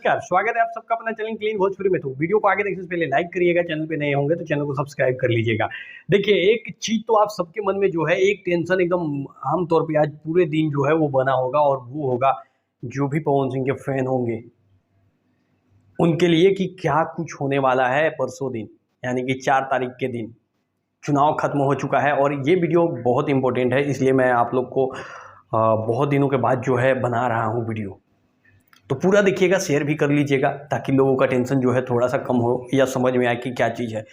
नमस्कार, स्वागत है आप सबका अपना चैनल क्लीन भोजपुरी में। तो वीडियो को आगे देखने से पहले लाइक करिएगा, चैनल पे नए होंगे तो चैनल को सब्सक्राइब कर लीजिएगा। देखिए, एक चीज तो आप सबके मन में जो है एक टेंशन एकदम आम तौर पे आज पूरे दिन जो है वो बना होगा, और वो होगा जो भी पवन सिंह के फैन होंगे उनके लिए कि क्या कुछ होने वाला है परसों दिन, यानी कि 4 तारीख के दिन। चुनाव खत्म हो चुका है और ये वीडियो बहुत इंपॉर्टेंट है, इसलिए मैं आप लोग को बहुत दिनों के बाद जो है बना रहा हूँ वीडियो। तो पूरा देखिएगा, शेयर भी कर लीजिएगा ताकि लोगों का टेंशन जो है थोड़ा सा कम हो या समझ में आए कि क्या चीज़ है।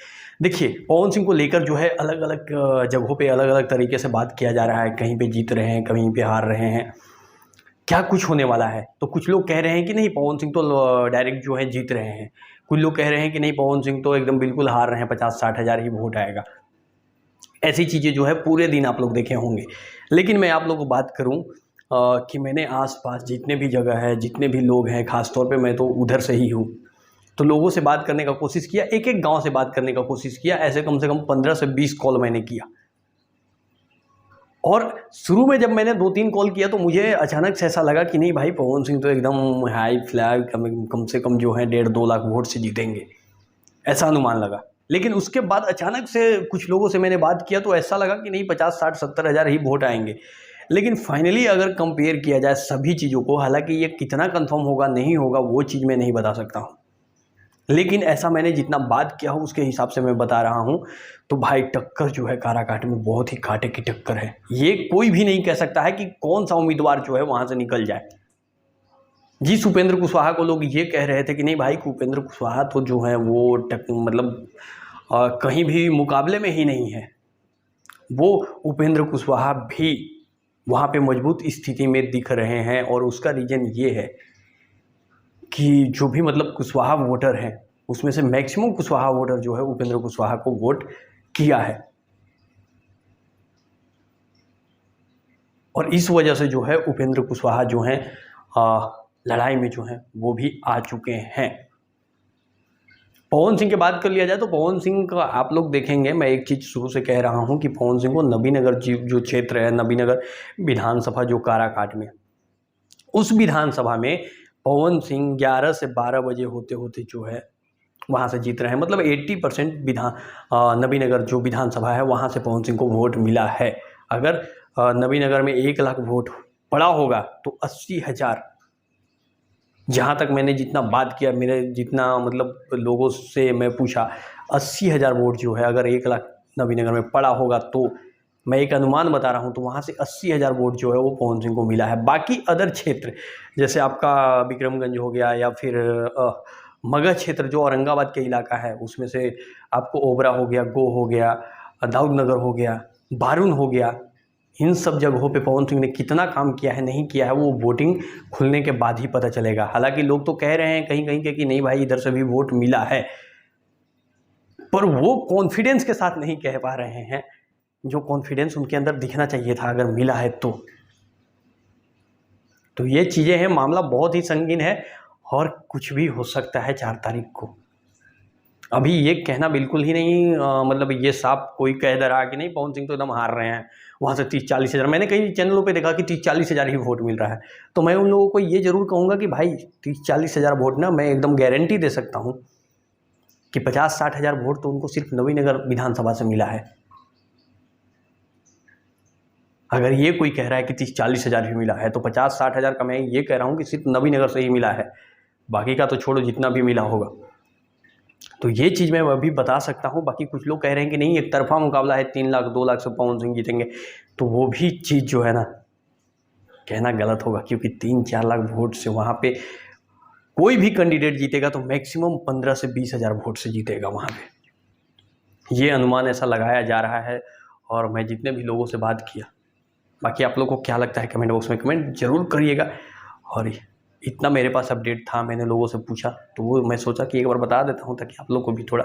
देखिए, पवन सिंह को लेकर जो है अलग अलग जगहों पे अलग अलग तरीके से बात किया जा रहा है। कहीं पे जीत रहे हैं, कहीं पे हार रहे हैं, क्या कुछ होने वाला है। तो कुछ लोग कह रहे हैं कि नहीं, पवन सिंह तो डायरेक्ट जो है जीत रहे हैं। कुछ लोग कह रहे हैं कि नहीं, पवन सिंह तो एकदम बिल्कुल हार रहे हैं, 50-60 हज़ार ही वोट आएगा। ऐसी चीज़ें जो है पूरे दिन आप लोग देखे होंगे। लेकिन मैं आप लोगों को बात करूं कि मैंने आसपास जितने भी जगह है, जितने भी लोग हैं, ख़ास तौर पे मैं तो उधर से ही हूँ, तो लोगों से बात करने का कोशिश किया, एक एक गांव से बात करने का कोशिश किया। ऐसे कम से कम 15 से 20 कॉल मैंने किया। और शुरू में जब मैंने 2-3 कॉल किया तो मुझे अचानक से ऐसा लगा कि नहीं भाई, पवन सिंह तो एकदम हाई फ्लैग कम से कम जो है 1.5-2 लाख वोट से जीतेंगे, ऐसा अनुमान लगा। लेकिन उसके बाद अचानक से कुछ लोगों से मैंने बात किया तो ऐसा लगा कि नहीं, 50-60-70 हज़ार ही वोट आएंगे। लेकिन फाइनली अगर कंपेयर किया जाए सभी चीज़ों को, हालांकि ये कितना कंफर्म होगा नहीं होगा वो चीज़ मैं नहीं बता सकता हूँ, लेकिन ऐसा मैंने जितना बात किया हो उसके हिसाब से मैं बता रहा हूँ। तो भाई, टक्कर जो है काराकाट में बहुत ही कांटे की टक्कर है। ये कोई भी नहीं कह सकता है कि कौन सा उम्मीदवार जो है वहाँ से निकल जाए। जी, उपेंद्र कुशवाहा को लोग ये कह रहे थे कि नहीं भाई, उपेंद्र कुशवाहा तो जो है वो मतलब कहीं भी मुकाबले में ही नहीं है। वो उपेंद्र कुशवाहा भी वहाँ पे मजबूत स्थिति में दिख रहे हैं, और उसका रीज़न ये है कि जो भी मतलब कुशवाहा वोटर हैं उसमें से मैक्सिमम कुशवाहा वोटर जो है उपेंद्र कुशवाहा को वोट किया है, और इस वजह से जो है उपेंद्र कुशवाहा जो हैं लड़ाई में जो है वो भी आ चुके हैं। पवन सिंह की बात कर लिया जाए तो पवन सिंह का आप लोग देखेंगे, मैं एक चीज़ शुरू से कह रहा हूं कि पवन सिंह को नबीनगर जो क्षेत्र है, नबीनगर विधानसभा जो काराकाट में, उस विधानसभा में पवन सिंह 11 से 12 बजे होते होते जो है वहां से जीत रहे हैं। मतलब 80% नबीनगर जो विधानसभा है वहां से पवन सिंह को वोट मिला है। अगर नबीनगर में 1 लाख वोट पड़ा होगा तो 80 हज़ार, जहाँ तक मैंने जितना बात किया, मेरे जितना मतलब लोगों से मैं पूछा, 80 हज़ार वोट जो है अगर 1 लाख नबीनगर में पड़ा होगा तो मैं एक अनुमान बता रहा हूँ, तो वहाँ से 80 हज़ार वोट जो है वो पवन सिंह को मिला है। बाकी अदर क्षेत्र जैसे आपका विक्रमगंज हो गया, या फिर मगध क्षेत्र जो औरंगाबाद के इलाका है, उसमें से आपको ओबरा हो गया, गो हो गया, दाऊदनगर हो गया, बारून हो गया, इन सब जगहों पे पवन सिंह ने कितना काम किया है नहीं किया है वो वोटिंग खुलने के बाद ही पता चलेगा। हालांकि लोग तो कह रहे हैं कहीं कहीं के कि नहीं भाई, इधर से भी वोट मिला है, पर वो कॉन्फिडेंस के साथ नहीं कह पा रहे हैं जो कॉन्फिडेंस उनके अंदर दिखना चाहिए था अगर मिला है तो ये चीज़ें हैं। मामला बहुत ही संगीन है और कुछ भी हो सकता है 4 तारीख को। अभी ये कहना बिल्कुल ही नहीं मतलब ये साफ कोई कह दे रहा कि नहीं पवन सिंह तो एकदम हार रहे हैं, वहाँ से 30-40 हज़ार, मैंने कई चैनलों पे देखा कि 30-40 हज़ार ही वोट मिल रहा है। तो मैं उन लोगों को ये ज़रूर कहूँगा कि भाई 30-40 हज़ार वोट ना, मैं एकदम गारंटी दे सकता हूँ कि 50-60 हज़ार वोट तो उनको सिर्फ नबीनगर विधानसभा से मिला है। अगर ये कोई कह रहा है कि 30-40 हज़ार ही मिला है तो 50-60 हज़ार का मैं ये कह रहा हूँ कि सिर्फ नबीनगर से ही मिला है, बाकी का तो छोड़ो, जितना भी मिला होगा। तो ये चीज़ मैं अभी बता सकता हूँ। बाकी कुछ लोग कह रहे हैं कि नहीं, एक तरफा मुकाबला है, 3 लाख 2 लाख से पवन सिंह जीतेंगे, तो वो भी चीज़ जो है ना कहना गलत होगा, क्योंकि 3-4 लाख वोट से वहाँ पे कोई भी कैंडिडेट जीतेगा तो मैक्सिमम 15 से 20 हज़ार वोट से जीतेगा वहाँ पे। ये अनुमान ऐसा लगाया जा रहा है, और मैं जितने भी लोगों से बात किया, बाकी आप लोगों को क्या लगता है कमेंट बॉक्स में कमेंट जरूर करिएगा। और इतना मेरे पास अपडेट था, मैंने लोगों से पूछा तो वो मैं सोचा कि एक बार बता देता हूँ ताकि आप लोग को भी थोड़ा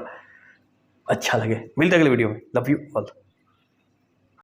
अच्छा लगे। मिलते अगले वीडियो में। Love you all.